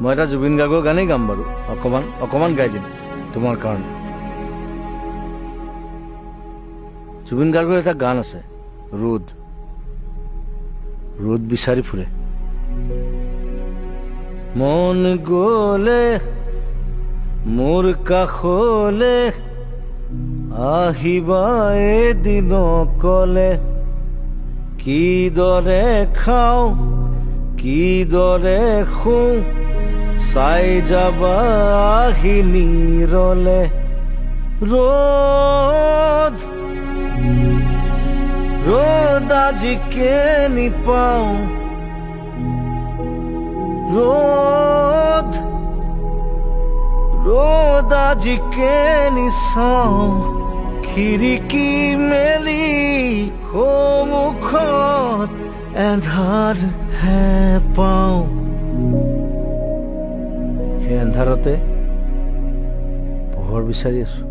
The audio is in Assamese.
মই এটা জুবিন গাৰ্গৰ গানেই গাম বাৰু, অকমান গাই দিম তোমাৰ কাৰণে। জুবিন গাৰ্গৰ এটা গান আছে, ৰ'দ বিচাৰি ফুৰে। মন গলে মোৰ কাষলে আহিবা এদিন কলে, কিদৰে খাওঁ কিদৰে শুওঁ চাই যাবা আহি নিৰলে। ৰ'দ আজি কেনি পাওঁ, ৰ'দ আজি কেনি চাওঁ, খিৰিকী মেলি সন্মুখত এন্ধাৰ হে পাওঁ। সেই এন্ধাৰতে পোহৰ বিচাৰি আছো।